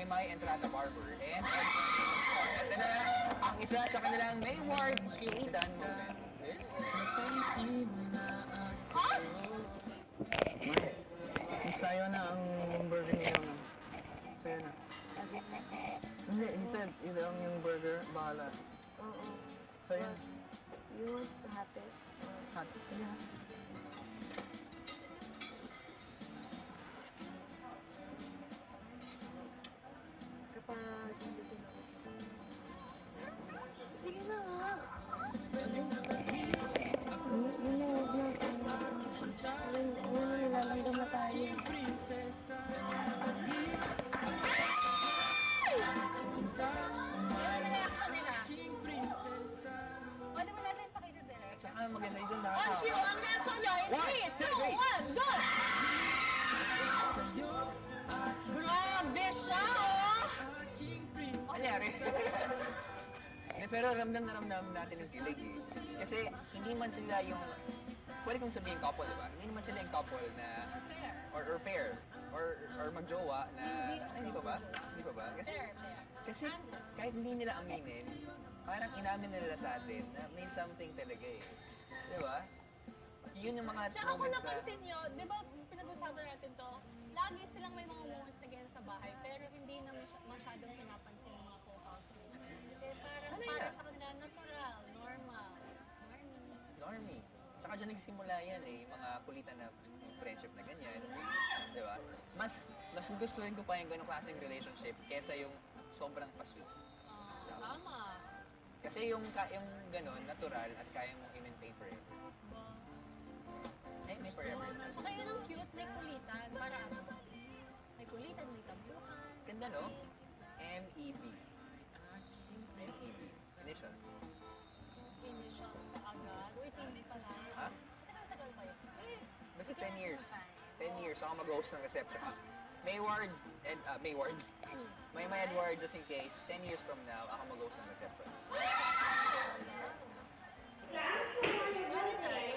Maymay Entrata Barber. And ito na ang isa sa kanilang Mayward Kinitan moment. Huh? Sayo na ang burger niya. Sayo na. Hindi, he said, yun ang yung burger, bahala. Oo. Sayo. You want to have it? Hot. Yeah. Kapag hindi din ako. Sige na nga. Yun na, huwag na. Yun na, nilalanggam na tayo. reaction nila. Pwede mo natin pakita direct. Tsaka maganda yun On nakakawa. cue, ang reaction nyo in 3, 2, 1, go! Grabe siya, oh! Kanyari. Hindi, pero ramdam na ramdam natin yung kilig eh. Kasi hindi man sila yung, pwede kong sabihin couple, di ba? Hindi naman sila yung couple na, or pair, or magjowa na, ay, hindi pa ba? Hindi pa ba? Kasi kahit hindi nila aminin, parang inamin nila sa atin na may something talaga eh. Di ba? Yun yung mga Tsaka kung moments na, napansin nyo, di ba pinag-usapan natin to, lagi silang may mga moments na ganyan sa bahay, pero hindi na masyadong pinapansin ng mga co-housemates. Kasi parang Sanay para na. sa kanila, natural, normal. Normie. normie. Tsaka dyan nagsimula yan eh, yung mga kulitan na friendship na ganyan. Di ba? Mas gustuhin ko pa yung ganong klaseng relationship kesa yung sobrang pasweet. Tama. Kasi yung ganon, natural at kaya mong i-maintain forever. Boss. May forever. Tsaka yun ang cute, may kulitan. Para ano ba? May kulitan, may tabuhan. Ganda no? MEB. MEB. Initials. Initials pa agad. Wait, hindi pa lang. Ha? Tagal kayo. Basta 10 years. 10 years. Ako mag-host ng reception. Mayward and Mayward. May Edward, just in case, 10 years from now, ako mag-host ng reception. Pwede na.